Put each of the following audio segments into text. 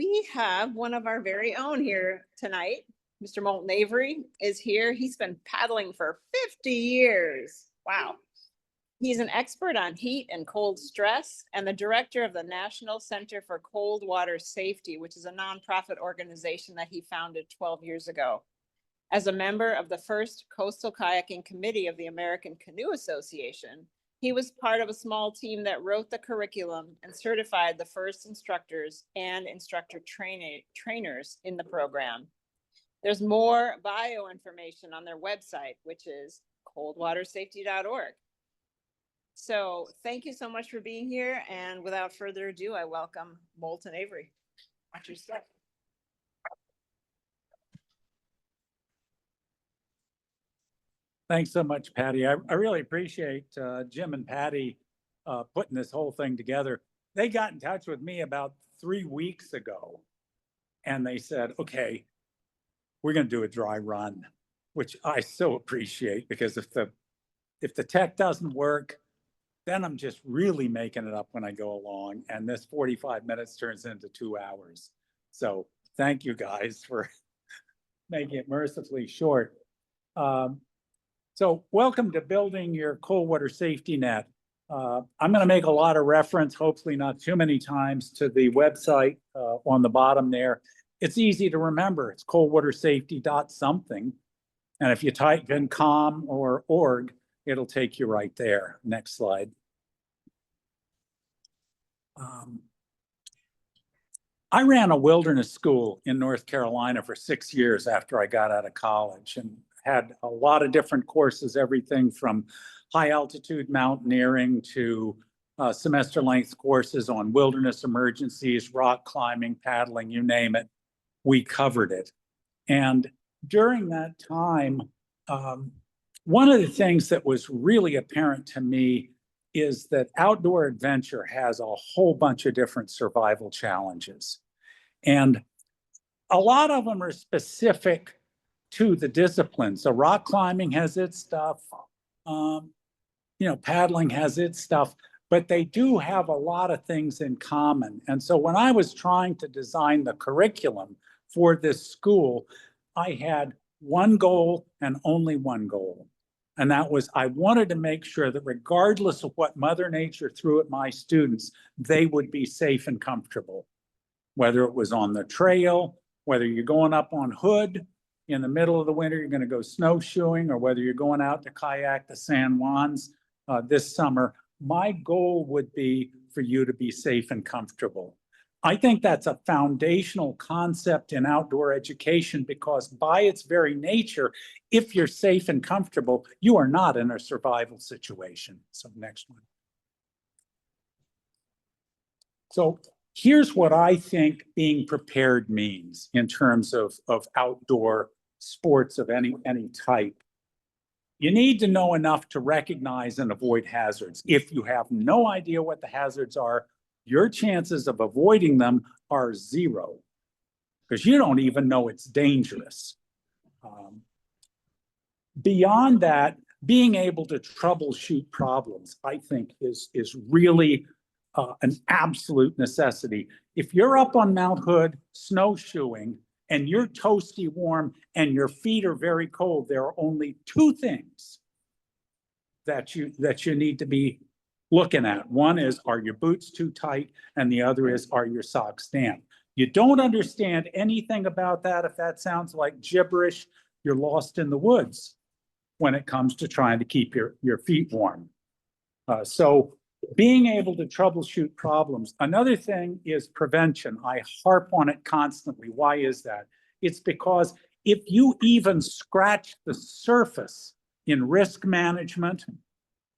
we have one of our very own here tonight. Mr. Moulton Avery is here. He's been paddling for 50 years. Wow. He's an expert on heat and cold stress and the director of the National Center for Coldwater Safety, which is a nonprofit organization that he founded 12 years ago. As a member of the first Coastal Kayaking Committee of the American Canoe Association, he was part of a small team that wrote the curriculum and certified the first instructors and instructor trainers in the program. There's more bio information on their website, which is coldwatersafety.org. So thank you so much for being here. And without further ado, I welcome Moulton Avery. Watch your step. Thanks so much, Patty. I really appreciate Jim and Patty putting this whole thing together. They got in touch with me about 3 weeks ago, and they said, okay, we're going to do a dry run, which I so appreciate, because if the tech doesn't work, then I'm just really making it up when I go along, and this 45 minutes turns into 2 hours. So thank you guys for making it mercifully short. So welcome to building your Coldwater safety net. I'm going to make a lot of reference, hopefully not too many times, to the website on the bottom there. It's easy to remember. It's coldwatersafety.something. And if you type in com or org, it'll take you right there. Next slide. I ran a wilderness school in North Carolina for 6 years after I got out of college, and had a lot of different courses, everything from high altitude mountaineering to semester length courses on wilderness emergencies, rock climbing, paddling, you name it, we covered it. And during that time, one of the things that was really apparent to me is that outdoor adventure has a whole bunch of different survival challenges. And a lot of them are specific to the discipline. So rock climbing has its stuff, paddling has its stuff, but they do have a lot of things in common. And so when I was trying to design the curriculum for this school, I had one goal and only one goal. And that was, I wanted to make sure that regardless of what Mother Nature threw at my students, they would be safe and comfortable. Whether it was on the trail, whether you're going up on Hood in the middle of the winter, you're going to go snowshoeing, or whether you're going out to kayak the San Juans this summer, my goal would be for you to be safe and comfortable. I think that's a foundational concept in outdoor education, because by its very nature, if you're safe and comfortable, you are not in a survival situation. So next one. So here's what I think being prepared means in terms of outdoor sports of any type. You need to know enough to recognize and avoid hazards. If you have no idea what the hazards are, your chances of avoiding them are 0, because you don't even know it's dangerous. Beyond that, being able to troubleshoot problems, I think, is really an absolute necessity. If you're up on Mount Hood snowshoeing and you're toasty warm and your feet are very cold, there are only 2 things that you need to be looking at. One is, are your boots too tight? And the other is, are your socks damp? You don't understand anything about that. If that sounds like gibberish, you're lost in the woods when it comes to trying to keep your feet warm. So being able to troubleshoot problems. Another thing is prevention. I harp on it constantly. Why is that? It's because if you even scratch the surface in risk management,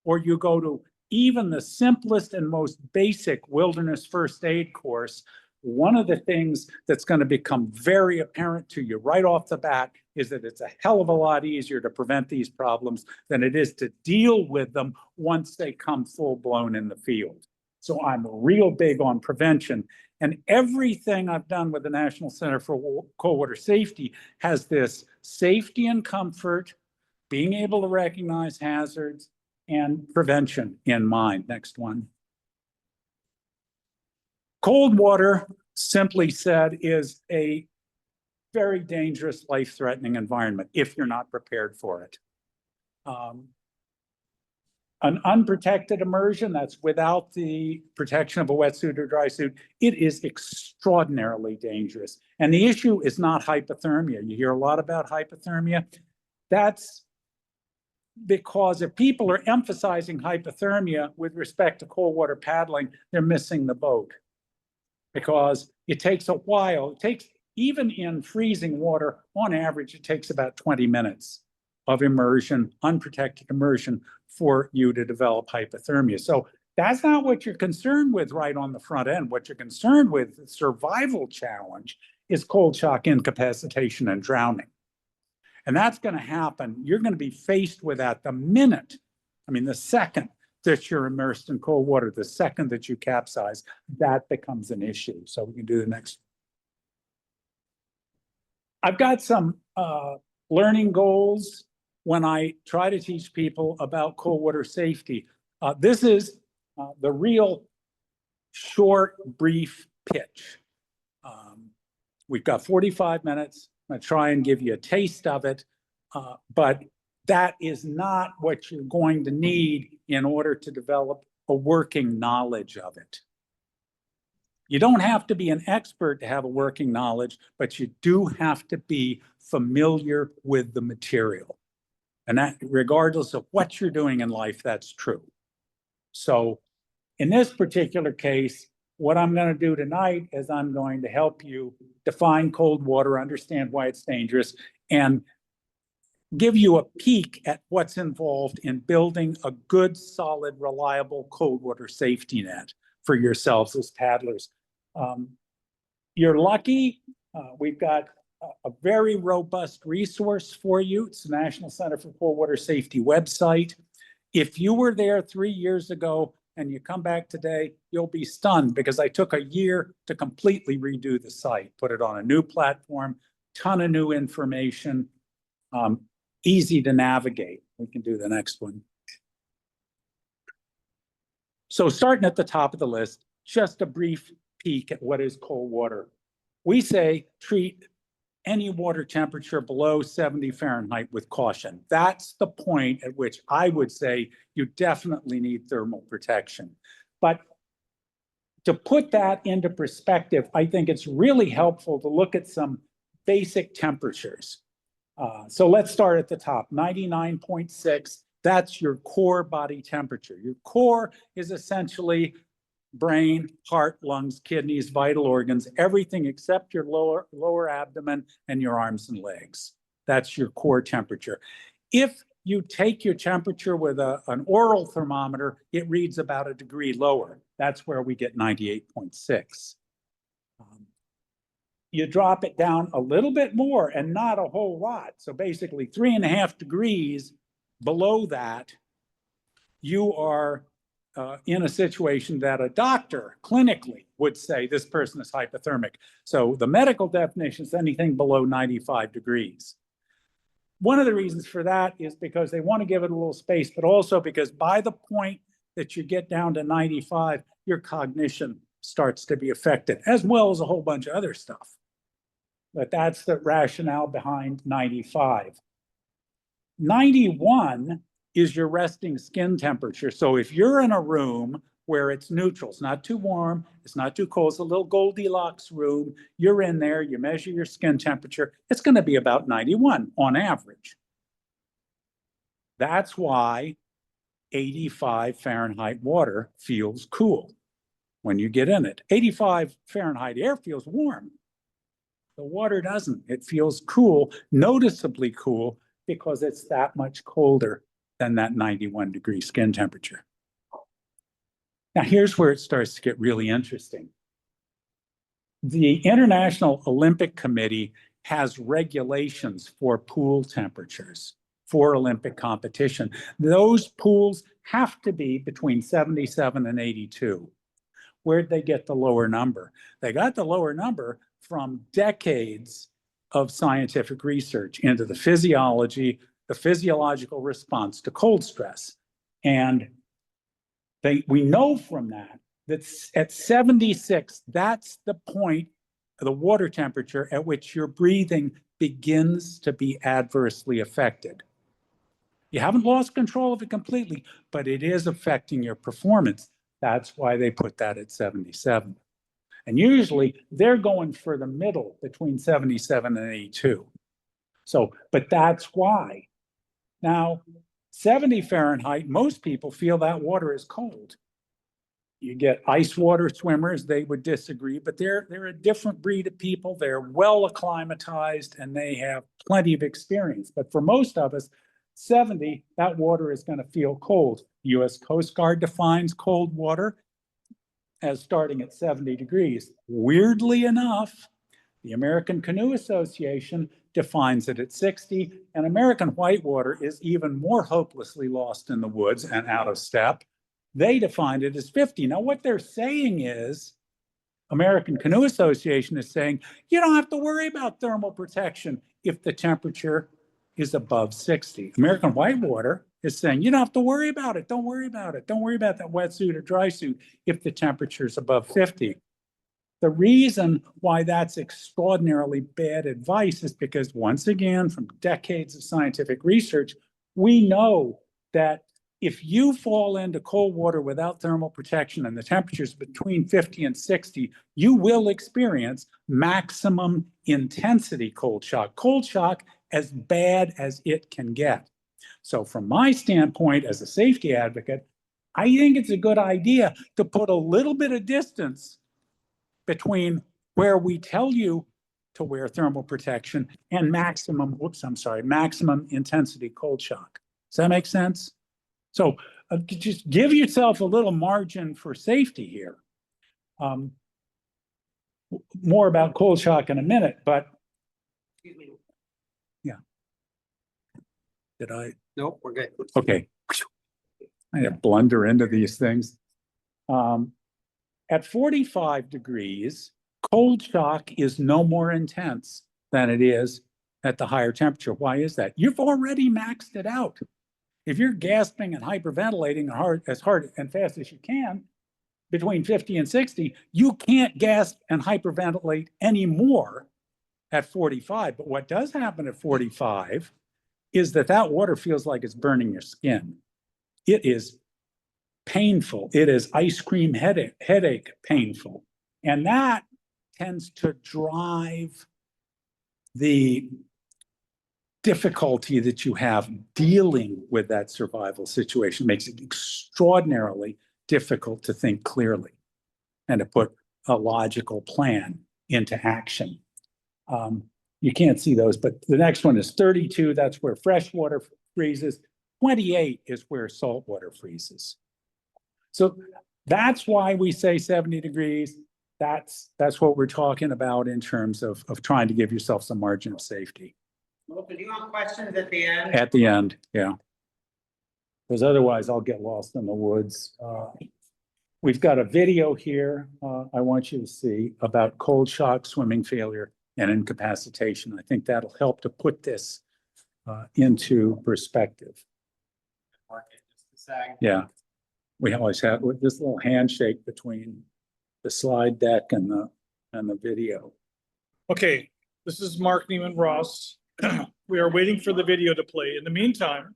or you go to even the simplest and most basic wilderness first aid course, one of the things that's going to become very apparent to you right off the bat is that it's a hell of a lot easier to prevent these problems than it is to deal with them once they come full blown in the field. So I'm real big on prevention. And everything I've done with the National Center for Coldwater Safety has this safety and comfort, being able to recognize hazards, and prevention in mind. Next one. Cold water simply said, is a very dangerous, life-threatening environment if you're not prepared for it. An unprotected immersion, that's without the protection of a wetsuit or dry suit, it is extraordinarily dangerous. And the issue is not hypothermia. You hear a lot about hypothermia. That's because if people are emphasizing hypothermia with respect to cold water paddling, they're missing the boat. Because it takes a while, even in freezing water, on average, it takes about 20 minutes of immersion, unprotected immersion, for you to develop hypothermia. So that's not what you're concerned with right on the front end. What you're concerned with, the survival challenge, is cold shock incapacitation and drowning. And that's going to happen. You're going to be faced with that the second that you're immersed in cold water, the second that you capsize, that becomes an issue. So we can do the next. I've got some learning goals when I try to teach people about cold water safety. This is the real short, brief pitch. We've got 45 minutes. I'm going to try and give you a taste of it, but that is not what you're going to need in order to develop a working knowledge of it. You don't have to be an expert to have a working knowledge, but you do have to be familiar with the material. And that, regardless of what you're doing in life, that's true. So in this particular case, what I'm going to do tonight is I'm going to help you define cold water, understand why it's dangerous, and give you a peek at what's involved in building a good, solid, reliable cold water safety net for yourselves as paddlers. You're lucky. We've got a very robust resource for you. It's the National Center for Cold Water Safety website. If you were there 3 years ago and you come back today, you'll be stunned because I took a year to completely redo the site, put it on a new platform, ton of new information, easy to navigate. We can do the next one. So starting at the top of the list, just a brief peek at what is cold water. We say treat any water temperature below 70 Fahrenheit with caution. That's the point at which I would say you definitely need thermal protection. But to put that into perspective, I think it's really helpful to look at some basic temperatures. So let's start at the top, 99.6. That's your core body temperature. Your core is essentially brain, heart, lungs, kidneys, vital organs, everything except your lower abdomen and your arms and legs. That's your core temperature. If you take your temperature with an oral thermometer, it reads about a degree lower. That's where we get 98.6. You drop it down a little bit more and not a whole lot. So basically 3.5 degrees below that, you are in a situation that a doctor clinically would say this person is hypothermic. So the medical definition is anything below 95 degrees. One of the reasons for that is because they want to give it a little space, but also because by the point that you get down to 95, your cognition starts to be affected, as well as a whole bunch of other stuff. But that's the rationale behind 95. 91 is your resting skin temperature. So if you're in a room where it's neutral, it's not too warm, it's not too cold, it's a little Goldilocks room, you're in there, you measure your skin temperature, it's going to be about 91 on average. That's why 85 Fahrenheit water feels cool when you get in it. 85 Fahrenheit air feels warm. The water doesn't. It feels cool, noticeably cool, because it's that much colder than that 91 degree skin temperature. Now, here's where it starts to get really interesting. The International Olympic Committee has regulations for pool temperatures for Olympic competition. Those pools have to be between 77 and 82. Where'd they get the lower number? They got the lower number from decades of scientific research into the physiology, the physiological response to cold stress. And we know from that That's at 76, that's the point of the water temperature at which your breathing begins to be adversely affected. You haven't lost control of it completely, but it is affecting your performance. That's why they put that at 77. And usually they're going for the middle between 77 and 82. So, but that's why. Now, 70 Fahrenheit, most people feel that water is cold. You get ice water swimmers, they would disagree, but they're a different breed of people. They're well acclimatized and they have plenty of experience. But for most of us, 70, that water is going to feel cold. U.S. Coast Guard defines cold water as starting at 70 degrees. Weirdly enough, the American Canoe Association defines it at 60, and American whitewater is even more hopelessly lost in the woods and out of step. They defined it as 50. Now, what they're saying is, American Canoe Association is saying, you don't have to worry about thermal protection if the temperature is above 60. American Whitewater is saying, you don't have to worry about it. Don't worry about it. Don't worry about that wetsuit or dry suit if the temperature is above 50. The reason why that's extraordinarily bad advice is because, once again, from decades of scientific research, we know that if you fall into cold water without thermal protection and the temperature's between 50 and 60, you will experience maximum intensity cold shock as bad as it can get. So from my standpoint as a safety advocate, I think it's a good idea to put a little bit of distance between where we tell you to wear thermal protection and maximum intensity cold shock. Does that make sense? So just give yourself a little margin for safety here. More about cold shock in a minute, but yeah. Did I? Nope, we're good. Okay. I blunder into these things. At 45 degrees, cold shock is no more intense than it is at the higher temperature. Why is that? You've already maxed it out. If you're gasping and hyperventilating as hard and fast as you can between 50 and 60, you can't gasp and hyperventilate anymore at 45. But what does happen at 45 is that water feels like it's burning your skin. It is painful. It is ice cream headache painful. And that tends to drive the difficulty that you have dealing with that survival situation. Makes it extraordinarily difficult to think clearly and to put a logical plan into action. You can't see those, but the next one is 32. That's where fresh water freezes. 28 is where salt water freezes. So that's why we say 70 degrees. That's what we're talking about in terms of trying to give yourself some margin of safety. Well, do you want questions at the end? At the end, yeah. Because otherwise I'll get lost in the woods. We've got a video here I want you to see about cold shock, swimming failure, and incapacitation. I think that'll help to put this into perspective. Yeah, we always have this little handshake between the slide deck and the video. Okay, this is Mark Neiman Ross. We are waiting for the video to play. In the meantime,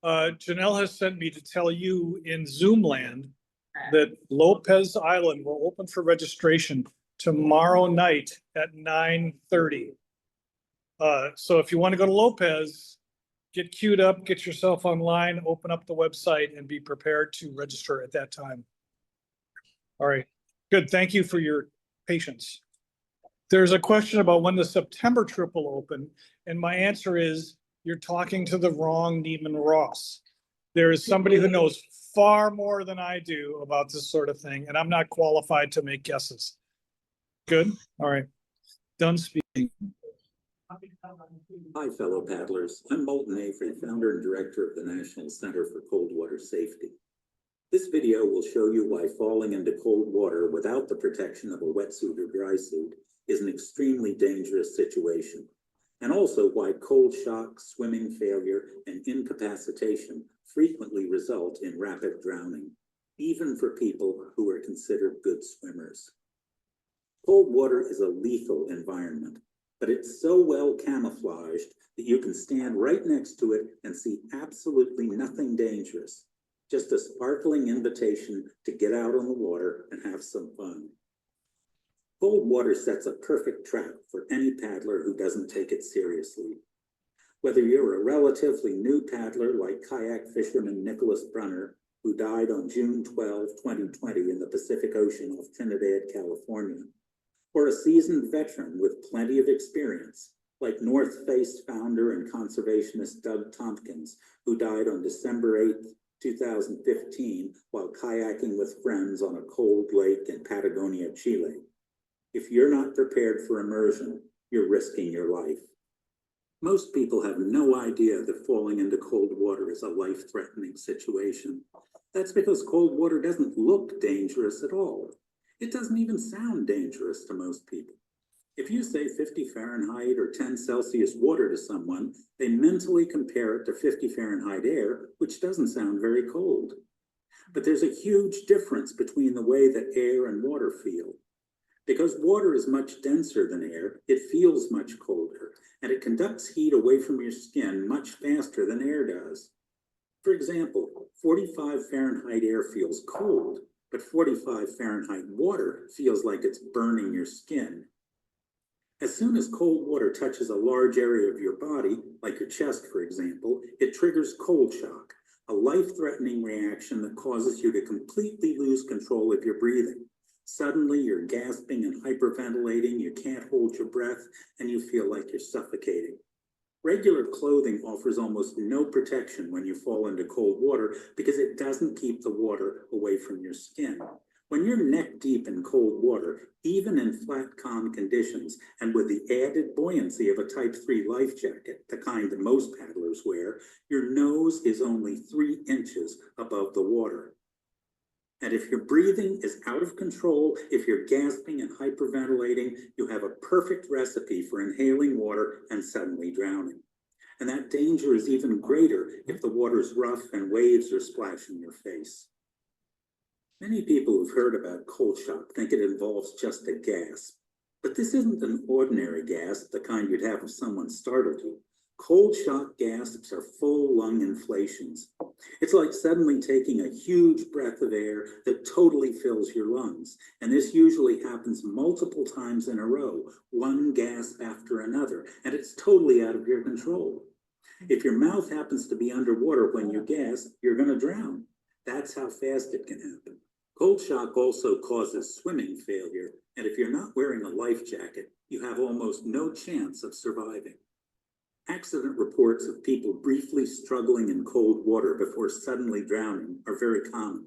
Janelle has sent me to tell you in Zoom land that Lopez Island will open for registration tomorrow night at 9:30. So if you want to go to Lopez, get queued up, get yourself online, open up the website, and be prepared to register at that time. All right, good. Thank you for your patience. There's a question about when the September trip will open, and my answer is you're talking to the wrong Neiman Ross. There is somebody that knows far more than I do about this sort of thing, and I'm not qualified to make guesses. Good? All right. Done speaking. Hi, fellow paddlers. I'm Moulton Avery, founder and director of the National Center for Coldwater Safety. This video will show you why falling into cold water without the protection of a wetsuit or dry suit is an extremely dangerous situation, and also why cold shock, swimming failure, and incapacitation frequently result in rapid drowning. even for people who are considered good swimmers. Cold water is a lethal environment, but it's so well camouflaged that you can stand right next to it and see absolutely nothing dangerous, just a sparkling invitation to get out on the water and have some fun. Cold water sets a perfect trap for any paddler who doesn't take it seriously. Whether you're a relatively new paddler like kayak fisherman Nicholas Brunner, who died on June 12, 2020 in the Pacific Ocean off Trinidad, California, or a seasoned veteran with plenty of experience, like North Face founder and conservationist Doug Tompkins, who died on December 8, 2015, while kayaking with friends on a cold lake in Patagonia, Chile. If you're not prepared for immersion, you're risking your life. Most people have no idea that falling into cold water is a life-threatening situation. That's because cold water doesn't look dangerous at all. It doesn't even sound dangerous to most people. If you say 50 Fahrenheit or 10 Celsius water to someone, they mentally compare it to 50 Fahrenheit air, which doesn't sound very cold. But there's a huge difference between the way that air and water feel. Because water is much denser than air, it feels much colder, and it conducts heat away from your skin much faster than air does. For example, 45 Fahrenheit air feels cold, but 45 Fahrenheit water feels like it's burning your skin. As soon as cold water touches a large area of your body, like your chest, for example, it triggers cold shock, a life-threatening reaction that causes you to completely lose control of your breathing. Suddenly, you're gasping and hyperventilating, you can't hold your breath, and you feel like you're suffocating. Regular clothing offers almost no protection when you fall into cold water because it doesn't keep the water away from your skin. When you're neck deep in cold water, even in flat, calm conditions, and with the added buoyancy of a Type 3 life jacket, the kind that most paddlers wear, your nose is only 3 inches above the water. And if your breathing is out of control, if you're gasping and hyperventilating, you have a perfect recipe for inhaling water and suddenly drowning. And that danger is even greater if the water's rough and waves are splashing your face. Many people who've heard about cold shock think it involves just a gasp. But this isn't an ordinary gasp, the kind you'd have if someone startled you. Cold shock gasps are full lung inflations. It's like suddenly taking a huge breath of air that totally fills your lungs. And this usually happens multiple times in a row, one gasp after another, and it's totally out of your control. If your mouth happens to be underwater when you gasp, you're going to drown. That's how fast it can happen. Cold shock also causes swimming failure, and if you're not wearing a life jacket, you have almost no chance of surviving. Accident reports of people briefly struggling in cold water before suddenly drowning are very common.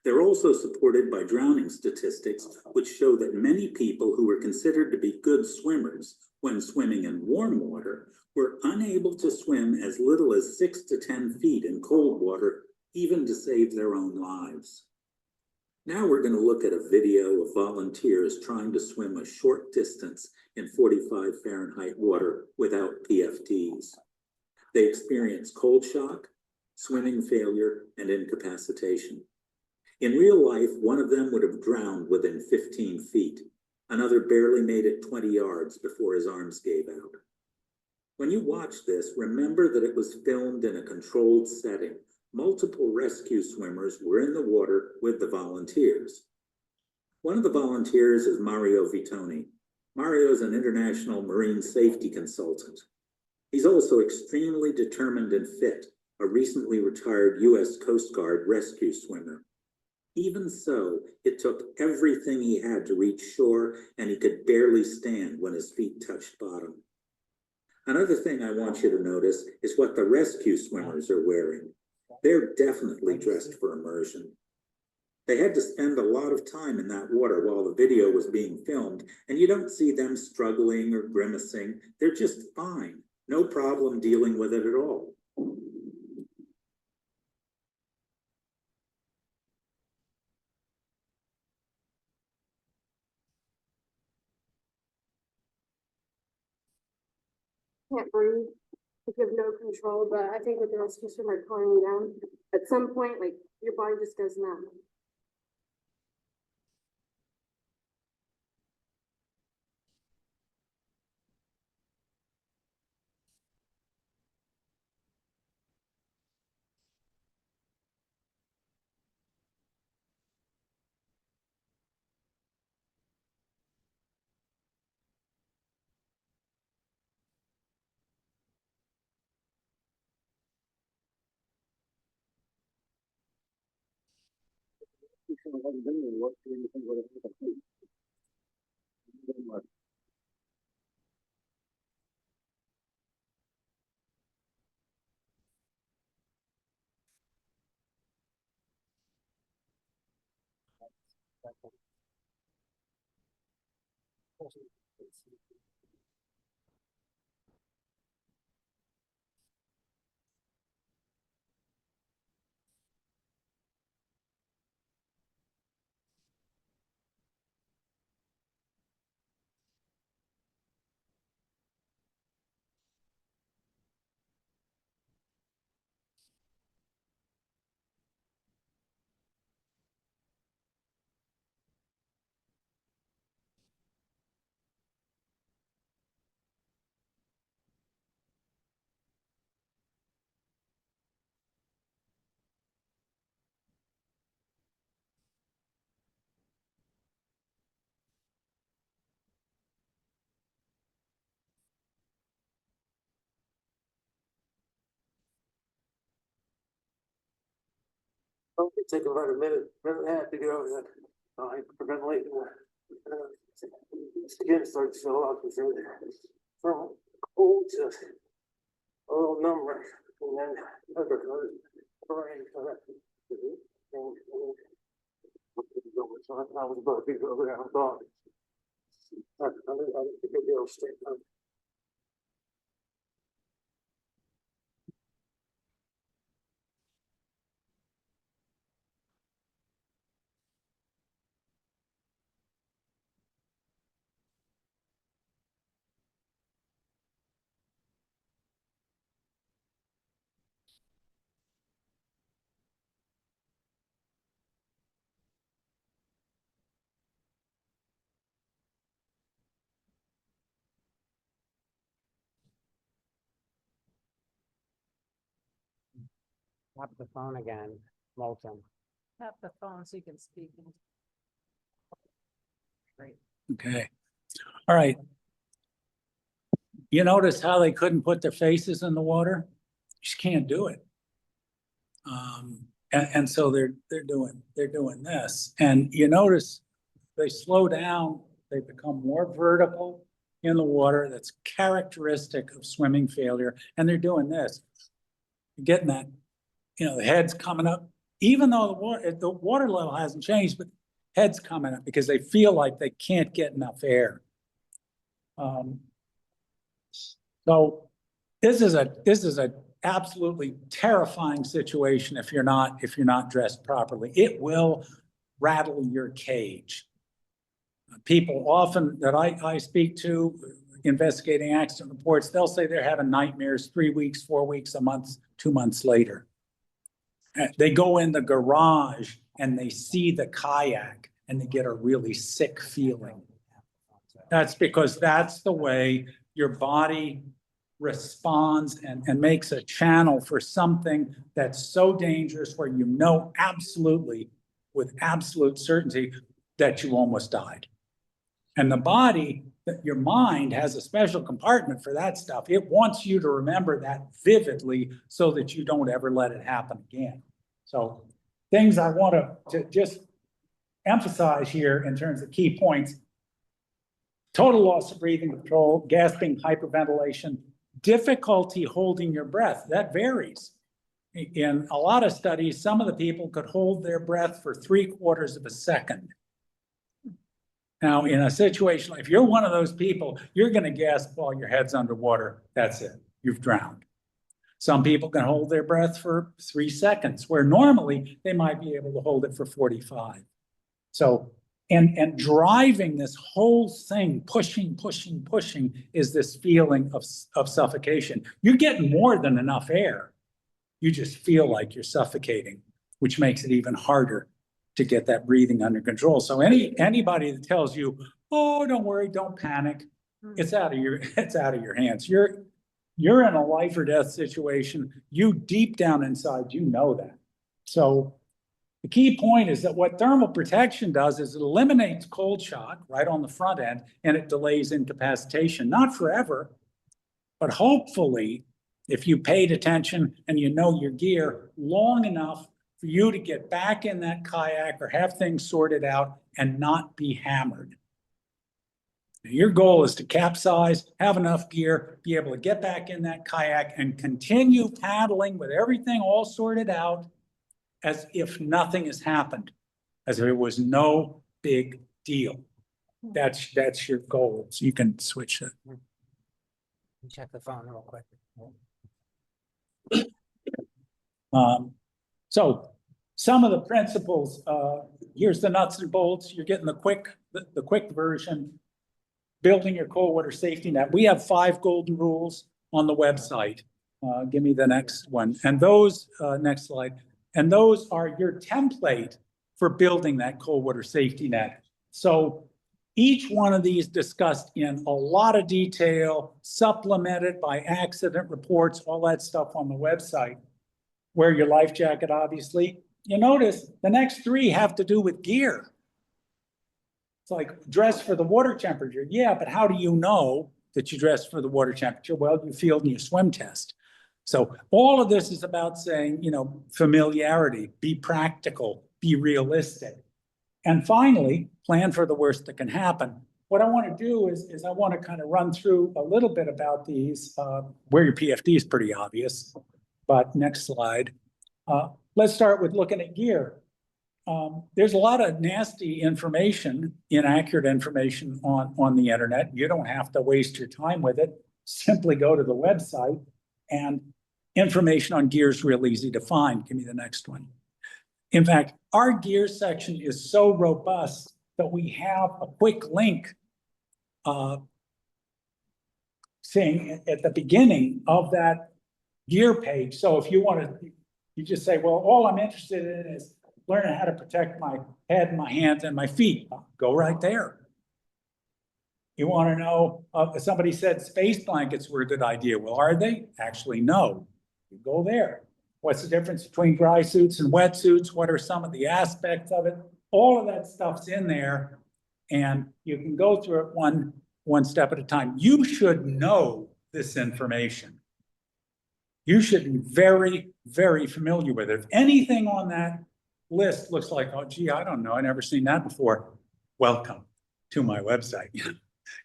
They're also supported by drowning statistics, which show that many people who were considered to be good swimmers when swimming in warm water were unable to swim as little as 6 to 10 feet in cold water, even to save their own lives. Now we're going to look at a video of volunteers trying to swim a short distance in 45 Fahrenheit water without PFDs. They experience cold shock, swimming failure, and incapacitation. In real life, one of them would have drowned within 15 feet. Another barely made it 20 yards before his arms gave out. When you watch this, remember that it was filmed in a controlled setting. Multiple rescue swimmers were in the water with the volunteers. One of the volunteers is Mario Vitoni. Mario is an international marine safety consultant. He's also extremely determined and fit, a recently retired U.S. Coast Guard rescue swimmer. Even so, it took everything he had to reach shore, and he could barely stand when his feet touched bottom. Another thing I want you to notice is what the rescue swimmers are wearing. They're definitely dressed for immersion. They had to spend a lot of time in that water while the video was being filmed, and you don't see them struggling or grimacing. They're just fine. No problem dealing with it at all. Can't breathe, if you have no control, but I think with the rescue swimmer calming you down, at some point, like, your body just goes numb. It take about a minute and a half to get over that. I forgot late. Skin starts to show up from cold to a little number and then another burning. So I was about to go there. I thought. I didn't think I'd be able to stay. Tap the phone again, Moulton. Tap the phone so you can speak. Great. Okay. All right. You notice how they couldn't put their faces in the water? You just can't do it. And so they're doing this. And you notice they slow down, they become more vertical in the water. That's characteristic of swimming failure. And they're doing this. You're getting that, the head's coming up, even though the water level hasn't changed, but head's coming up because they feel like they can't get enough air. So this is a absolutely terrifying situation if you're not dressed properly. It will rattle your cage. People often that I speak to investigating accident reports, they'll say they're having nightmares 3 weeks, 4 weeks, a month, 2 months later. They go in the garage and they see the kayak and they get a really sick feeling. That's because that's the way your body responds and makes a channel for something that's so dangerous where you know absolutely, with absolute certainty, that you almost died. And the body, your mind has a special compartment for that stuff. It wants you to remember that vividly so that you don't ever let it happen again. So things I want to just emphasize here in terms of key points: total loss of breathing control, gasping, hyperventilation, difficulty holding your breath. That varies. In a lot of studies, some of the people could hold their breath for 3/4 of a second. Now, in a situation, if you're one of those people, you're going to gasp while your head's underwater. That's it. You've drowned. Some people can hold their breath for 3 seconds, where normally they might be able to hold it for 45. So, and driving this whole thing, pushing, is this feeling of suffocation. You're getting more than enough air. You just feel like you're suffocating, which makes it even harder to get that breathing under control. So anybody that tells you, oh, don't worry, don't panic, it's out of your hands. You're in a life or death situation. You deep down inside, you know that. So the key point is that what thermal protection does is it eliminates cold shock right on the front end, and it delays incapacitation, not forever, but hopefully, if you paid attention and you know your gear long enough for you to get back in that kayak or have things sorted out and not be hammered. Your goal is to capsize, have enough gear, be able to get back in that kayak and continue paddling with everything all sorted out as if nothing has happened, as if it was no big deal. That's your goal. So you can switch it. Check the phone real quick. So some of the principles, here's the nuts and bolts. You're getting the quick version. Building your Coldwater safety net. We have 5 golden rules on the website. Give me the next one. And those, next slide. And those are your template for building that Coldwater safety net. So each one of these discussed in a lot of detail, supplemented by accident reports, all that stuff on the website. Wear your life jacket, obviously. You notice the next 3 have to do with gear. It's like dress for the water temperature. Yeah, but how do you know that you dress for the water temperature? Well, you field in your swim test. So all of this is about saying, you know, familiarity, be practical, be realistic. And finally, plan for the worst that can happen. What I want to do is I want to kind of run through a little bit about these. Where your PFD is pretty obvious, but next slide. Let's start with looking at gear. There's a lot of nasty information, inaccurate information on the internet. You don't have to waste your time with it. Simply go to the website, and information on gear is real easy to find. Give me the next one. In fact, our gear section is so robust that we have a quick link saying at the beginning of that gear page. So if you want to, you just say, well, all I'm interested in is learning how to protect my head, my hands, and my feet. Go right there. You want to know, somebody said space blankets were a good idea. Well, are they? Actually, no. You go there. What's the difference between dry suits and wet suits? What are some of the aspects of it? All of that stuff's in there, and you can go through it one step at a time. You should know this information. You should be very, very familiar with it. If anything on that list looks like, oh, gee, I don't know, I've never seen that before. Welcome to my website.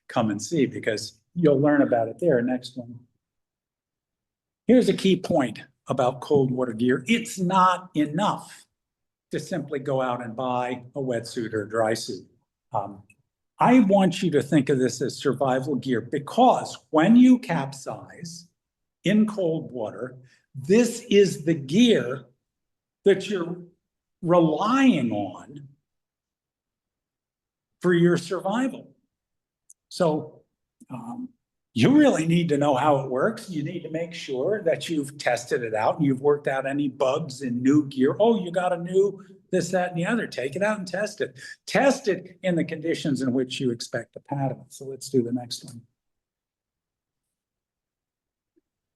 Come and see, because you'll learn about it there. Next one. Here's a key point about cold water gear. It's not enough to simply go out and buy a wetsuit or a dry suit. I want you to think of this as survival gear, because when you capsize in cold water, this is the gear that you're relying on for your survival. So you really need to know how it works. You need to make sure that you've tested it out and you've worked out any bugs in new gear. Oh, you got a new this, that, and the other. Take it out and test it. Test it in the conditions in which you expect to paddle. So let's do the next one.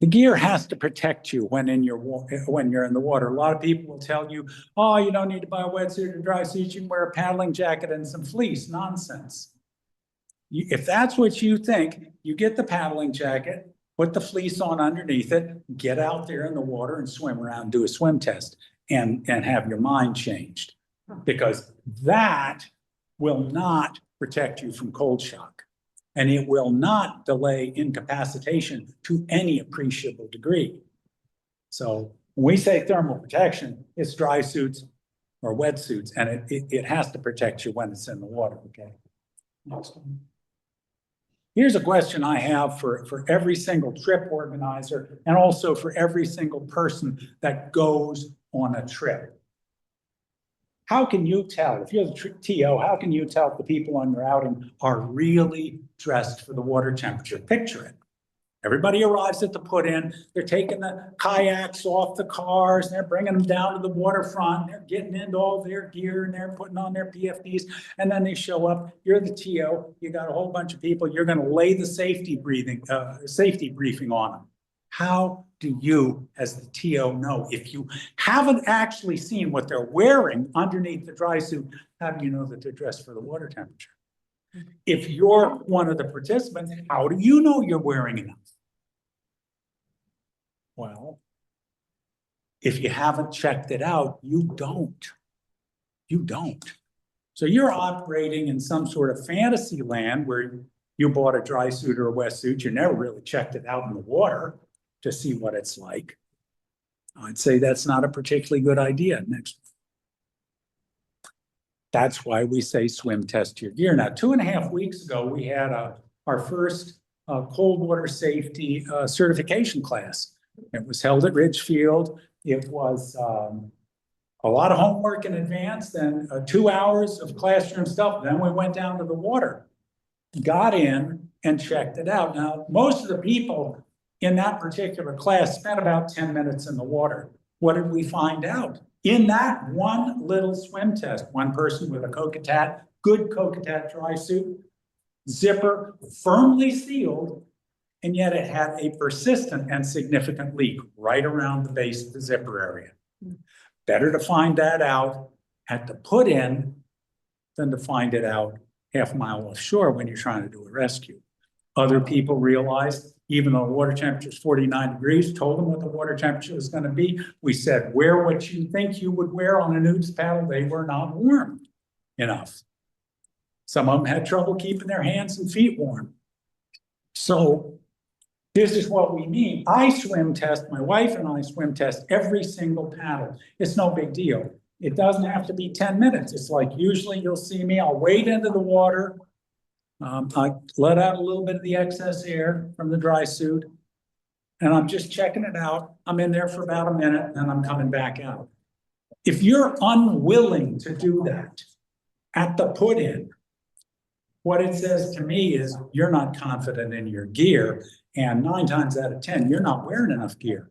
The gear has to protect you when you're in the water. A lot of people will tell you, oh, you don't need to buy a wetsuit or dry suit. You can wear a paddling jacket and some fleece. Nonsense. If that's what you think, you get the paddling jacket, put the fleece on underneath it, get out there in the water and swim around, do a swim test, and have your mind changed. Because that will not protect you from cold shock. And it will not delay incapacitation to any appreciable degree. So when we say thermal protection, it's dry suits or wetsuits, and it has to protect you when it's in the water, okay? Next one. Here's a question I have for every single trip organizer, and also for every single person that goes on a trip. How can you tell, if you're the TO, how can you tell if the people on your outing are really dressed for the water temperature? Picture it. Everybody arrives at the put-in, they're taking the kayaks off the cars, and they're bringing them down to the waterfront, and they're getting into all their gear, and they're putting on their PFDs, and then they show up, you're the TO, you got a whole bunch of people, you're gonna lay the safety briefing on them. How do you, as the TO, know? If you haven't actually seen what they're wearing underneath the dry suit, how do you know that they're dressed for the water temperature? If you're one of the participants, how do you know you're wearing enough? Well, If you haven't checked it out, you don't. You don't. So you're operating in some sort of fantasy land where you bought a dry suit or a wetsuit. You never really checked it out in the water to see what it's like. I'd say that's not a particularly good idea. Next. That's why we say swim test your gear. Now, 2.5 weeks ago, we had our first Coldwater Safety certification class. It was held at Ridgefield. It was a lot of homework in advance, then 2 hours of classroom stuff. Then we went down to the water, got in and checked it out. Now, most of the people in that particular class spent about 10 minutes in the water. What did we find out? In that one little swim test, one person with a Cocatat, good Cocatat dry suit, zipper firmly sealed, and yet it had a persistent and significant leak right around the base of the zipper area. Better to find that out at the put in than to find it out half a mile offshore when you're trying to do a rescue. Other people realized, even though the water temperature is 49 degrees, told them what the water temperature was going to be. We said, wear what you think you would wear on a nude paddle. They were not warm enough. Some of them had trouble keeping their hands and feet warm. So this is what we mean. I swim test, my wife and I swim test every single paddle. It's no big deal. It doesn't have to be 10 minutes. It's like usually you'll see me, I'll wade into the water. I let out a little bit of the excess air from the dry suit, and I'm just checking it out. I'm in there for about a minute and I'm coming back out. If you're unwilling to do that at the put in, what it says to me is you're not confident in your gear, and 9 times out of 10, you're not wearing enough gear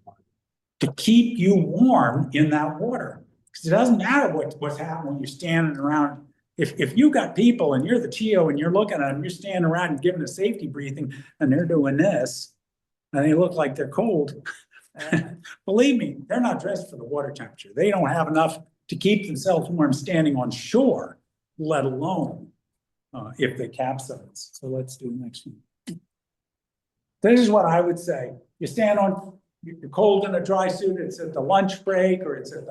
to keep you warm in that water. Because it doesn't matter what's happening when you're standing around. If you got people and you're the TO and you're looking at them, you're standing around and giving a safety briefing and they're doing this and they look like they're cold. Believe me, they're not dressed for the water temperature. They don't have enough to keep themselves warm standing on shore, let alone if they capsize. So let's do the next one. This is what I would say. You stand on, you're cold in a dry suit, it's at the lunch break or it's at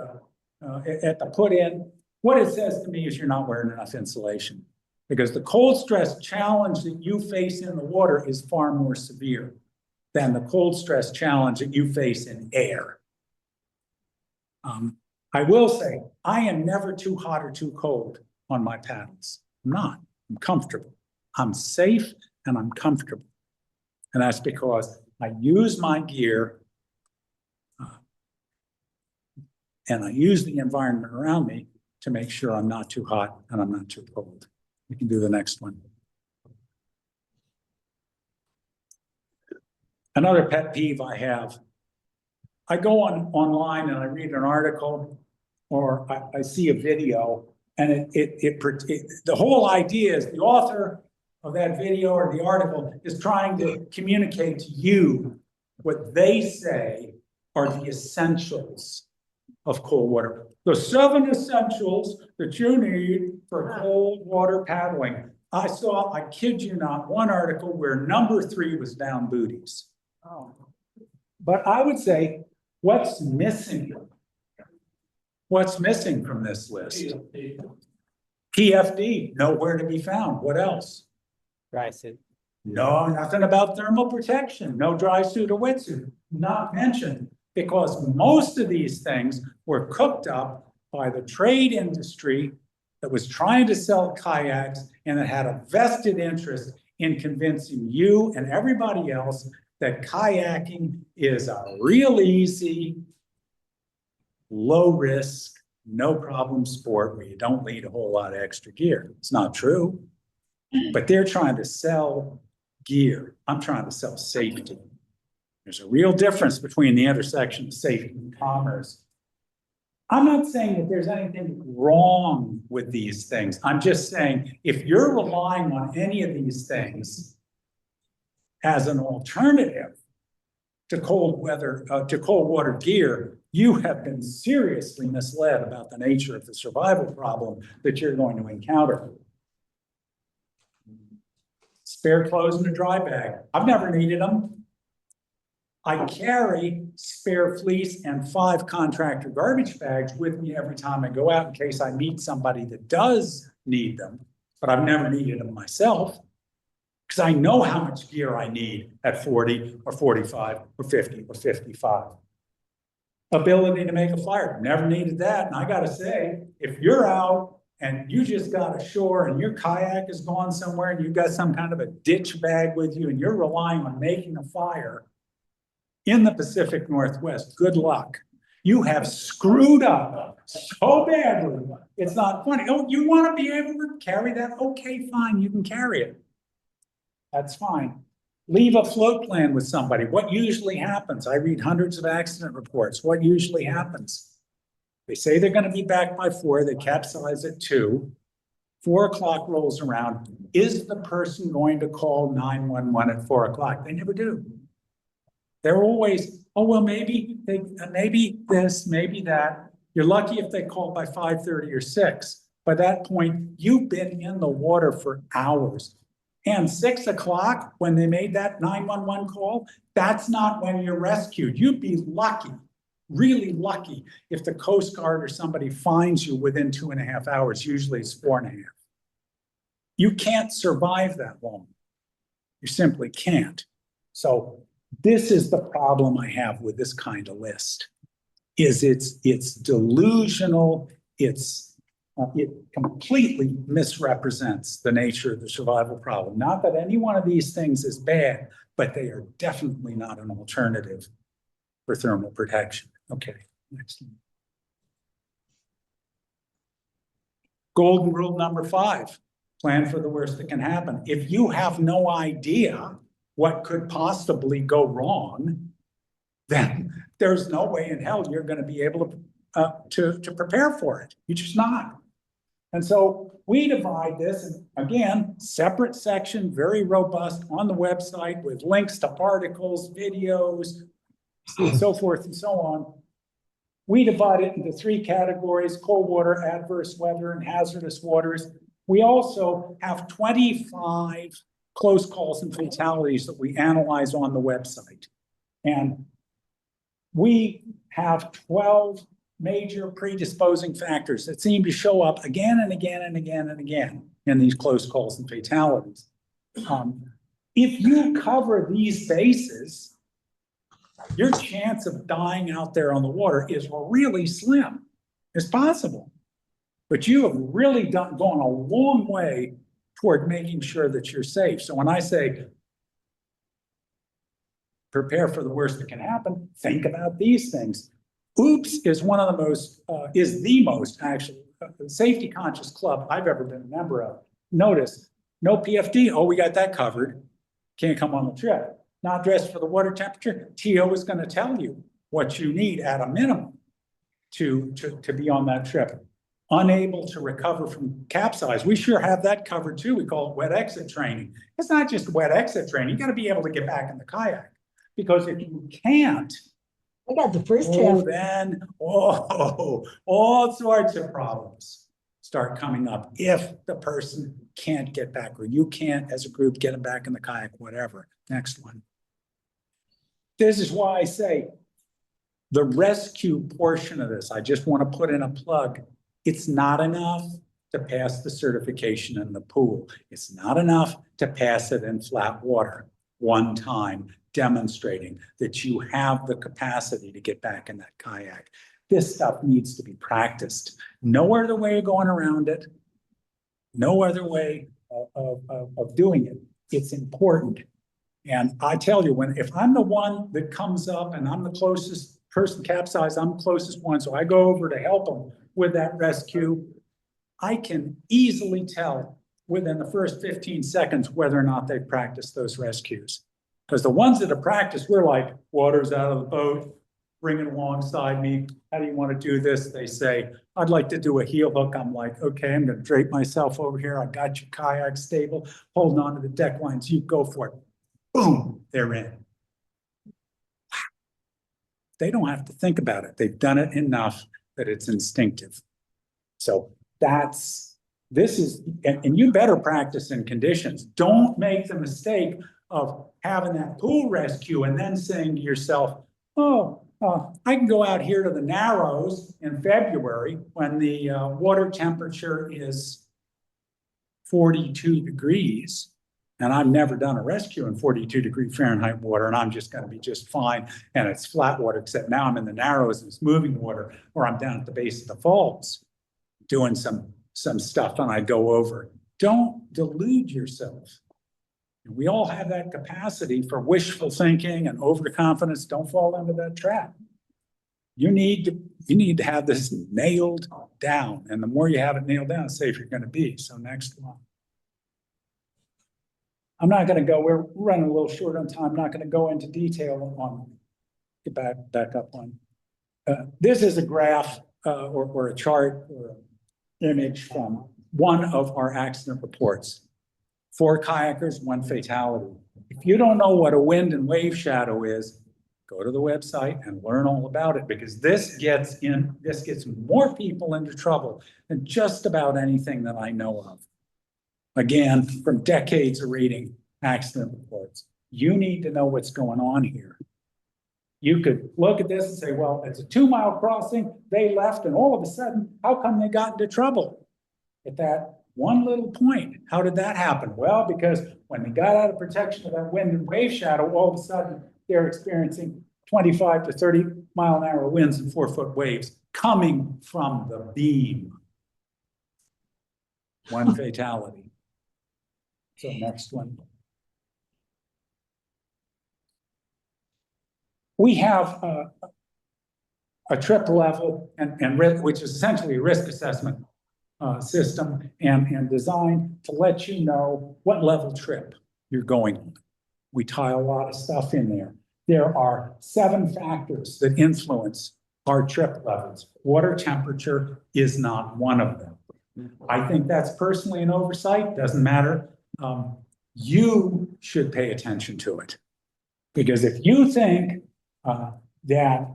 the put in. What it says to me is you're not wearing enough insulation, because the cold stress challenge that you face in the water is far more severe than the cold stress challenge that you face in air. I will say, I am never too hot or too cold on my paddles. I'm not. I'm comfortable. I'm safe and I'm comfortable. And that's because I use my gear and I use the environment around me to make sure I'm not too hot and I'm not too cold. We can do the next one. Another pet peeve I have, I go online and I read an article or I see a video, and the whole idea is the author of that video or the article is trying to communicate to you what they say are the essentials of cold water. The 7 essentials that you need for cold water paddling. I saw, I kid you not, one article where number 3 was down booties. Oh. But I would say, what's missing? What's missing from this list? PFD, nowhere to be found. What else? Dry suit. No, nothing about thermal protection. No dry suit or wetsuit. Not mentioned, because most of these things were cooked up by the trade industry that was trying to sell kayaks and that had a vested interest in convincing you and everybody else that kayaking is a real easy, low risk, no problem sport where you don't need a whole lot of extra gear. It's not true, but they're trying to sell gear. I'm trying to sell safety. There's a real difference between the intersection of safety and commerce. I'm not saying that there's anything wrong with these things. I'm just saying if you're relying on any of these things as an alternative to cold water gear, you have been seriously misled about the nature of the survival problem that you're going to encounter. Spare clothes in a dry bag. I've never needed them. I carry spare fleece and 5 contractor garbage bags with me every time I go out in case I meet somebody that does need them, but I've never needed them myself. Because I know how much gear I need at 40 or 45 or 50 or 55. Ability to make a fire, never needed that. And I gotta say, if you're out and you just got ashore and your kayak is gone somewhere and you've got some kind of a ditch bag with you and you're relying on making a fire in the Pacific Northwest, good luck. You have screwed up so badly. It's not funny. Oh, you want to be able to carry that? Okay, fine, you can carry it. That's fine. Leave a float plan with somebody. What usually happens? I read hundreds of accident reports. What usually happens? They say they're going to be back by 4. They capsize at 2. 4 o'clock rolls around. Is the person going to call 911 at 4 o'clock? They never do. They're always, oh, well, maybe this, maybe that. You're lucky if they call by 5:30 or 6. By that point, you've been in the water for hours. And 6 o'clock, when they made that 911 call, that's not when you're rescued. You'd be lucky, really lucky, if the Coast Guard or somebody finds you within 2.5 hours. Usually it's 4.5. You can't survive that long. You simply can't. So this is the problem I have with this kind of list, is it's delusional, it completely misrepresents the nature of the survival problem. Not that any one of these things is bad, but they are definitely not an alternative for thermal protection. Okay, next one. Golden rule number 5, plan for the worst that can happen. If you have no idea what could possibly go wrong, then there's no way in hell you're going to be able to prepare for it. You're just not. And so we divide this, and again, separate section, very robust on the website with links to articles, videos, so forth and so on. We divide it into 3 categories: cold water, adverse weather, and hazardous waters. We also have 25 close calls and fatalities that we analyze on the website. And we have 12 major predisposing factors that seem to show up again and again and again and again in these close calls and fatalities. If you cover these bases, your chance of dying out there on the water is really slim. It's possible, but you have really gone a long way toward making sure that you're safe. So when I say prepare for the worst that can happen, think about these things. Oops is one of the most, is the most actually safety conscious club I've ever been a member of. Notice, no PFD. Oh, we got that covered. Can't come on the trip. Not dressed for the water temperature. TO is going to tell you what you need at a minimum to be on that trip. Unable to recover from capsize. We sure have that covered too. We call it wet exit training. It's not just wet exit training. You got to be able to get back in the kayak, because if you can't, I got the first oh, half. then, all sorts of problems start coming up if the person can't get back, or you can't, as a group, get them back in the kayak, whatever. Next one. This is why I say the rescue portion of this, I just want to put in a plug. It's not enough to pass the certification in the pool. It's not enough to pass it in flat water one time, demonstrating that you have the capacity to get back in that kayak. This stuff needs to be practiced. No other way of going around it. No other way of doing it. It's important. And I tell you, if I'm the one that comes up and I'm the closest person capsized, I'm the closest one, so I go over to help them with that rescue, I can easily tell within the first 15 seconds whether or not they've practiced those rescues. Because the ones that have practiced, we're like, water's out of the boat, bring it alongside me. How do you want to do this? They say, I'd like to do a heel hook. I'm like, okay, I'm going to drape myself over here. I got your kayak stable, holding on to the deck lines. You go for it. Boom, they're in. They don't have to think about it. They've done it enough that it's instinctive. So this is, and you better practice in conditions. Don't make the mistake of having that pool rescue and then saying to yourself, oh, I can go out here to the Narrows in February when the water temperature is 42 degrees. And I've never done a rescue in 42-degree Fahrenheit water, and I'm just going to be just fine. And it's flat water, except now I'm in the Narrows and it's moving water, or I'm down at the base of the falls doing some stuff and I go over. Don't delude yourself. We all have that capacity for wishful thinking and overconfidence. Don't fall into that trap. You need to have this nailed down. And the more you have it nailed down, the safer you're going to be. So next one. I'm not going to go, we're running a little short on time. I'm not going to go into detail on, get back up on. This is a graph or a chart or an image from one of our accident reports. 4 kayakers, 1 fatality. If you don't know what a wind and wave shadow is, go to the website and learn all about it, because this gets more people into trouble than just about anything that I know of. Again, from decades of reading accident reports. You need to know what's going on here. You could look at this and say, well, it's a 2-mile crossing. They left, and all of a sudden, how come they got into trouble? At that one little point, how did that happen? Well, because when they got out of protection of that wind and wave shadow, all of a sudden, they're experiencing 25 to 30 mile an hour winds and 4-foot waves coming from the beam. 1 fatality. So next one. We have a trip level and risk, which is essentially a risk assessment system and designed to let you know what level trip you're going on. We tie a lot of stuff in there. There are 7 factors that influence our trip levels. Water temperature is not one of them. I think that's personally an oversight, doesn't matter. You should pay attention to it. Because if you think that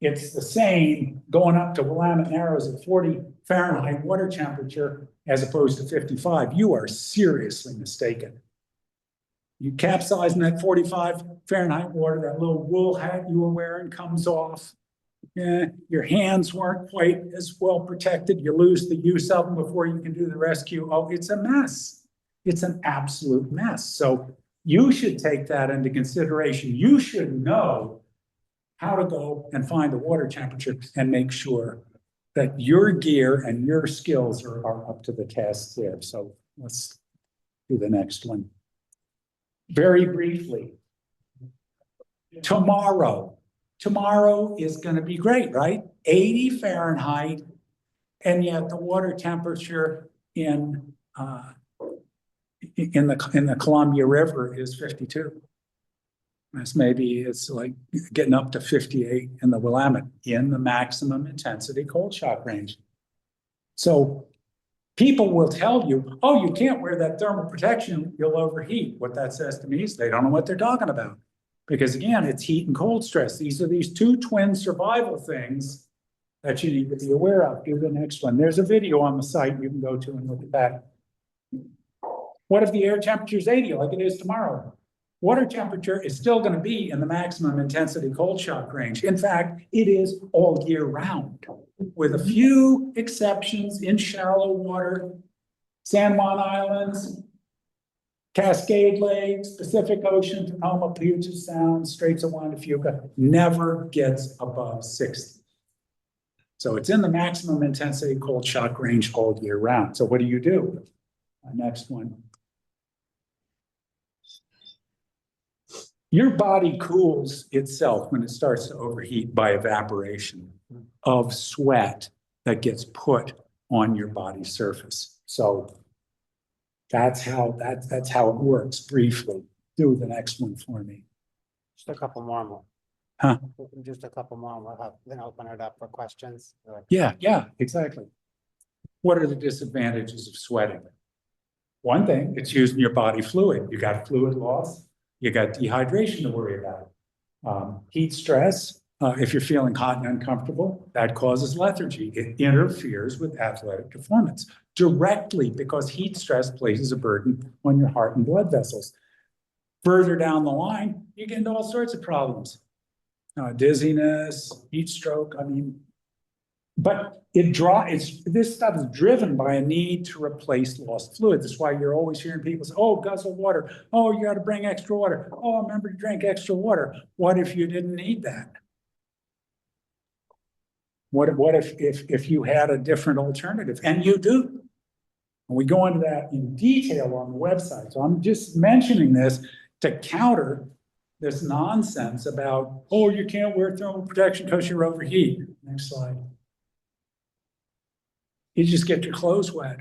it's the same going up to Willamette Narrows at 40 Fahrenheit water temperature as opposed to 55, you are seriously mistaken. You capsize in that 45 Fahrenheit water, that little wool hat you were wearing comes off. Your hands weren't quite as well protected. You lose the use of them before you can do the rescue. Oh, it's a mess. It's an absolute mess. So you should take that into consideration. You should know how to go and find the water temperature and make sure that your gear and your skills are up to the test there. So let's do the next one. Very briefly, tomorrow is going to be great, right? 80 Fahrenheit, and yet the water temperature in the Columbia River is 52. It's like getting up to 58 in the Willamette in the maximum intensity cold shock range. So people will tell you, oh, you can't wear that thermal protection, you'll overheat. What that says to me is they don't know what they're talking about. Because again, it's heat and cold stress. These are these 2 twin survival things that you need to be aware of. Do the next one. There's a video on the site you can go to and look at that. What if the air temperature is 80 like it is tomorrow? Water temperature is still going to be in the maximum intensity cold shock range. In fact, it is all year round, with a few exceptions in shallow water, San Juan Islands, Cascade Lakes, Pacific Ocean, Tacoma, Puget Sound, Straits of Juan de Fuca, never gets above 60. So it's in the maximum intensity cold shock range all year round. So what do? Next one. Your body cools itself when it starts to overheat by evaporation of sweat that gets put on your body surface. So that's how it works briefly. Do the next one for me. Just a couple more. Huh? Just a couple more. We'll then open it up for questions. Yeah, exactly. What are the disadvantages of sweating? One thing, it's using your body fluid. You got fluid loss. You got dehydration to worry about. Heat stress, if you're feeling hot and uncomfortable, that causes lethargy. It interferes with athletic performance directly because heat stress places a burden on your heart and blood vessels. Further down the line, you get into all sorts of problems. Dizziness, heat stroke, I mean. But this stuff is driven by a need to replace lost fluid. That's why you're always hearing people say, oh, guzzle water. Oh, you gotta bring extra water. Oh, remember to drink extra water. What if you didn't need that? What if you had a different alternative? And you do. And we go into that in detail on the website. So I'm just mentioning this to counter this nonsense about, oh, you can't wear thermal protection because you're overheat. Next slide. You just get your clothes wet.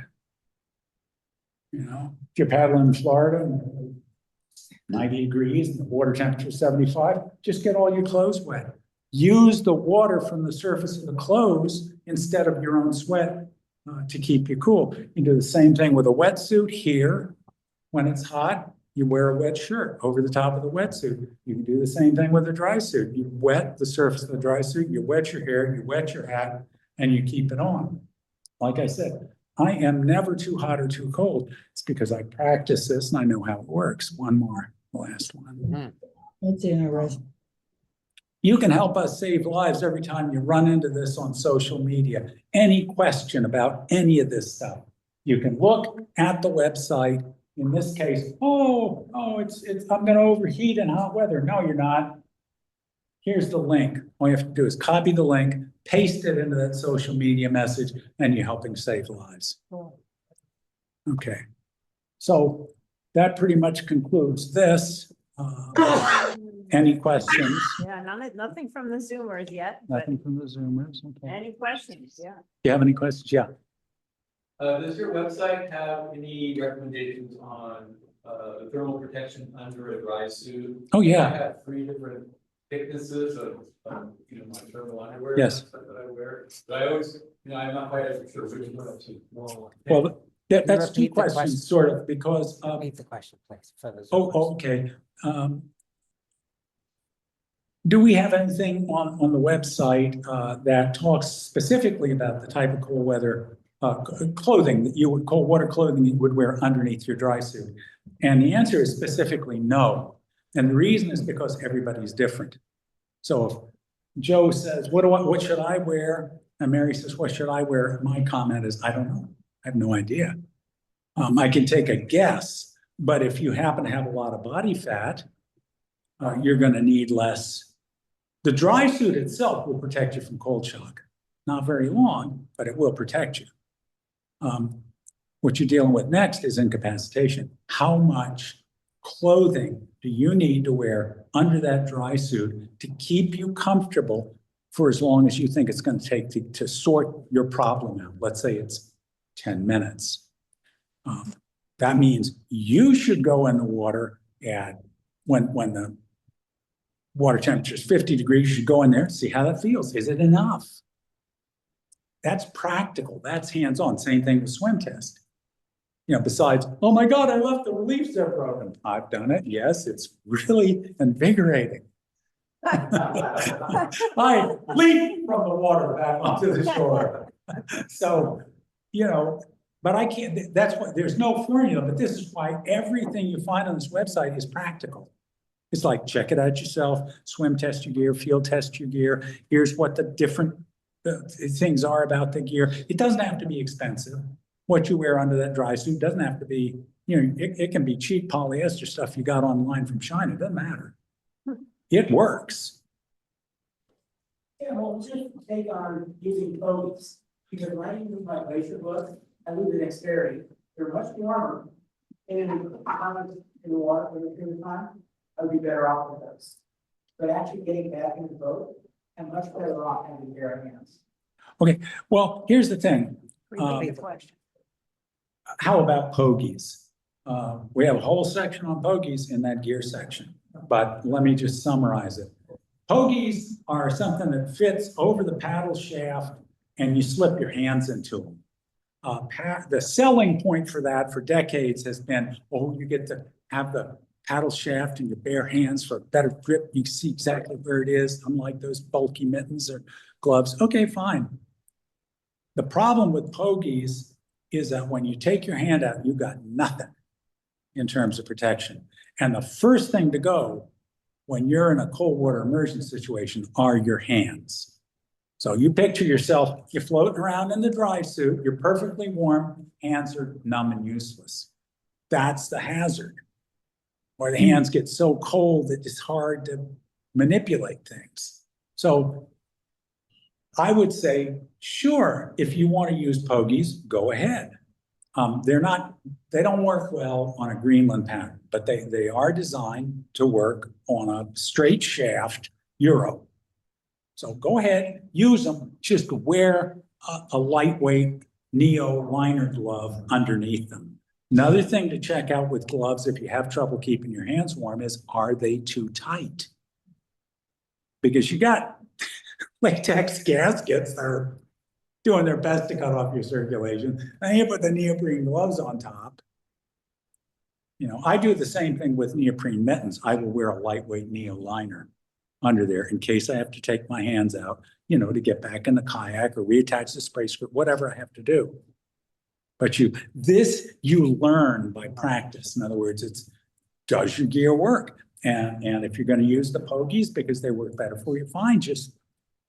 You know, if you're paddling in Florida and 90 degrees and the water temperature is 75, just get all your clothes wet. Use the water from the surface of the clothes instead of your own sweat to keep you cool. You do the same thing with a wetsuit here. When it's hot, you wear a wet shirt over the top of the wetsuit. You can do the same thing with a dry suit. You wet the surface of the dry suit, you wet your hair, you wet your hat, and you keep it on. Like I said, I am never too hot or too cold. It's because I practice this and I know how it works. One more, the last one. That's interesting. You can help us save lives every time you run into this on social media. Any question about any of this stuff, you can look at the website. In this case, I'm gonna overheat in hot weather. No, you're not. Here's the link. All you have to do is copy the link, paste it into that social media message, and you're helping save lives. Okay. So that pretty much concludes this. Any questions? Yeah, nothing from the Zoomers yet, but Nothing from the Zoomers, okay. any questions? Yeah. Do you have any questions? Yeah. Does your website have any recommendations on thermal protection under a dry suit? Oh, yeah. I have 3 different thicknesses of my thermal underwear. Yes. That I wear, but I always, I'm not quite sure which one to. Well, that's 2 repeat the question? questions, sort of, because, Repeat the question, please, for those. okay. Do we have anything on the website that talks specifically about the type of cold weather clothing that you would, cold water clothing you would wear underneath your dry suit? And the answer is specifically no. And the reason is because everybody's different. So if Joe says, what should I wear? And Mary says, what should I wear? My comment is, I don't know. I have no idea. I can take a guess, but if you happen to have a lot of body fat, you're going to need less. The dry suit itself will protect you from cold shock. Not very long, but it will protect you. What you're dealing with next is incapacitation. How much clothing do you need to wear under that dry suit to keep you comfortable for as long as you think it's going to take to sort your problem out? Let's say it's 10 minutes. That means you should go in the water at when the water temperature is 50 degrees, you should go in there, see how that feels. Is it enough? That's practical. That's hands-on. Same thing with swim test. Besides, oh my God, I left the relief zipper open. I've done it. Yes, it's really invigorating. I leap from the water back onto the shore. So, but I can't, that's why there's no formula, but this is why everything you find on this website is practical. It's like, check it out yourself, swim test your gear, field test your gear. Here's what the different things are about the gear. It doesn't have to be expensive. What you wear under that dry suit doesn't have to be, it can be cheap polyester stuff you got online from China. It doesn't matter. It works. Yeah, well, just take on using boats, because when I use my glacier book, I live in Xperry, they're much warmer. And in the water for the period of time, I would be better off with those. But actually getting back in the boat, I'm much better off having bare hands. Okay, well, here's the thing. Repeat the question. How about pogies? We have a whole section on pogies in that gear section, but let me just summarize it. Pogies are something that fits over the paddle shaft and you slip your hands into them. The selling point for that for decades has been, you get to have the paddle shaft in your bare hands for a better grip. You can see exactly where it is, unlike those bulky mittens or gloves. Okay, fine. The problem with pogies is that when you take your hand out, you got nothing in terms of protection. And the first thing to go when you're in a cold water immersion situation are your hands. So you picture yourself, you're floating around in the dry suit, you're perfectly warm, hands are numb and useless. That's the hazard. Or the hands get so cold that it's hard to manipulate things. So I would say, sure, if you want to use pogies, go ahead. They don't work well on a Greenland pattern, but they are designed to work on a straight shaft Euro. So go ahead, use them, just wear a lightweight Neo liner glove underneath them. Another thing to check out with gloves if you have trouble keeping your hands warm is, are they too tight? Because you got latex gaskets that are doing their best to cut off your circulation. And you put the neoprene gloves on top. You know, I do the same thing with neoprene mittens. I will wear a lightweight Neo liner under there in case I have to take my hands out, you know, to get back in the kayak or reattach the spray skirt, whatever I have to do. But you learn by practice. In other words, it's, does your gear work? And if you're going to use the pogies because they work better for you, fine, just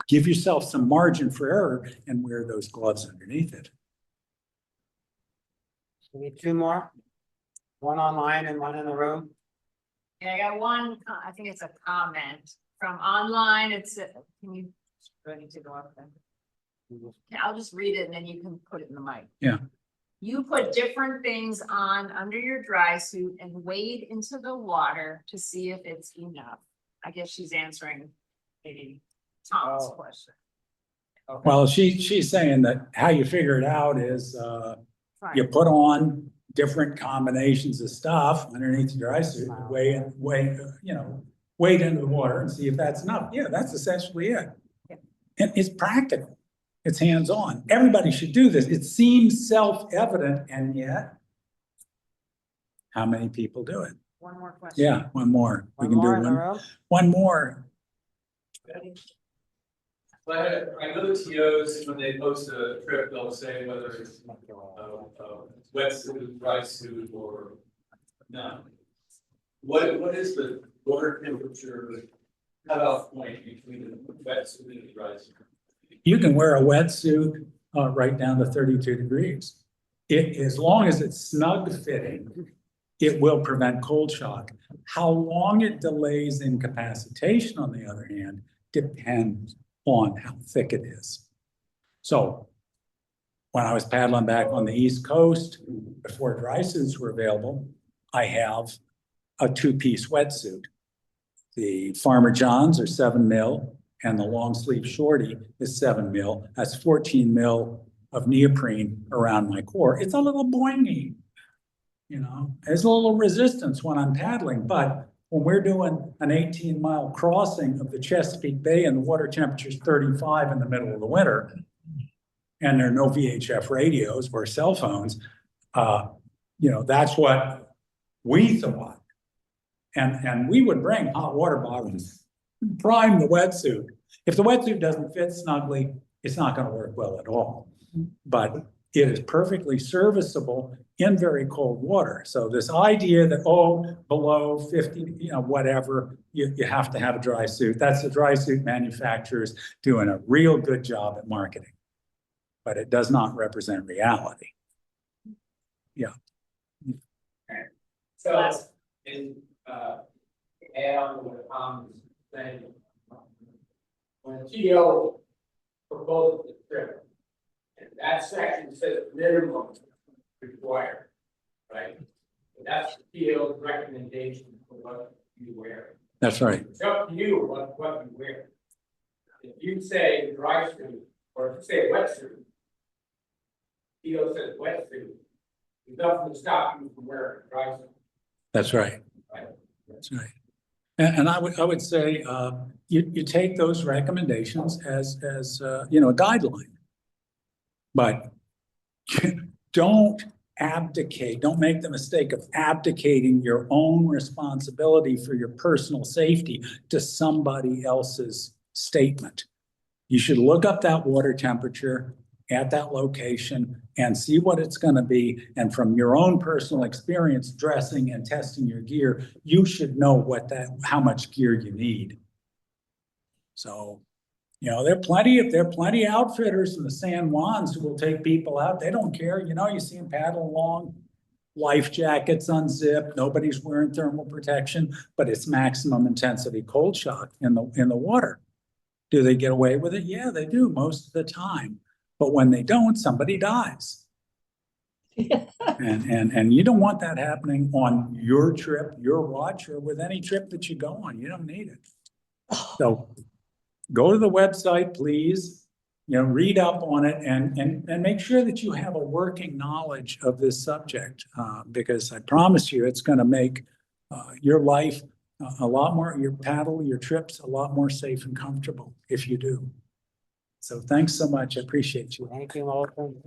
give yourself some margin for error and wear those gloves underneath it. We need two more. One online and one in the room. Yeah, I got one, I think it's a comment from online. It's, can you, do I need to go up then? Yeah, I'll just read it and then you can put it in the mic. Yeah. You put different things on under your dry suit and wade into the water to see if it's enough. I guess she's answering maybe Tom's Oh. question. Okay. Well, she's saying that how you figure it out is Fine. you put on different combinations of stuff underneath your dry suit, wade into the water and see if that's enough. Yeah, that's essentially it. Yeah. And it's practical. It's hands-on. Everybody should do this. It seems self-evident, and yet how many people do it? One more question. Yeah, one more. We One can do more in the one. room. One more. But I know the TOs, when they post a trip, they'll say whether it's wetsuit, dry suit, or no. What is the water temperature cutoff point between the wetsuit and the dry suit? You can wear a wetsuit right down to 32 degrees. As long as it's snug fitting, it will prevent cold shock. How long it delays incapacitation, on the other hand, depends on how thick it is. So when I was paddling back on the East Coast, before dry suits were available, I have a two-piece wetsuit. The Farmer John's are 7 mil, and the long sleeve shorty is 7 mil. That's 14 mil of neoprene around my core. It's a little boingy, you know, there's a little resistance when I'm paddling, but when we're doing an 18-mile crossing of the Chesapeake Bay and the water temperature is 35 in the middle of the winter, and there are no VHF radios or cell phones, you know, that's what we thought. And we would bring hot water bottles, prime the wetsuit. If the wetsuit doesn't fit snugly, it's not going to work well at all. But it is perfectly serviceable in very cold water. So this idea that, oh, below 50, you know, whatever, you have to have a dry suit. That's the dry suit manufacturers doing a real good job at marketing. But it does not represent reality. Yeah. So, and, add on to what Tom was saying. When TO proposed the trip, and that section says minimum required, right? And that's the TO's recommendation for what you wear. That's right. It's up to you what you wear. If you say dry suit, or if you say wetsuit, TO says wetsuit, there's nothing to stop you from wearing a dry suit. That's right. Right. That's right. And I would say you take those recommendations as you know, a guideline. But don't abdicate, don't make the mistake of abdicating your own responsibility for your personal safety to somebody else's statement. You should look up that water temperature at that location and see what it's gonna be. And from your own personal experience, dressing and testing your gear, you should know how much gear you need. So, you know, there are plenty of outfitters in the San Juans who will take people out. They don't care. You know, you see them paddle along, life jackets unzipped, nobody's wearing thermal protection, but it's maximum intensity cold shock in the water. Do they get away with it? Yeah, they do most of the time. But when they don't, somebody dies. And you don't want that happening on your trip, your watch, or with any trip that you go on. You don't need it. So go to the website, please, you know, read up on it and make sure that you have a working knowledge of this subject, because I promise you, it's going to make your life a lot more, your trips a lot more safe and comfortable if you do. So thanks so much. I appreciate you. Thank you, Moulton.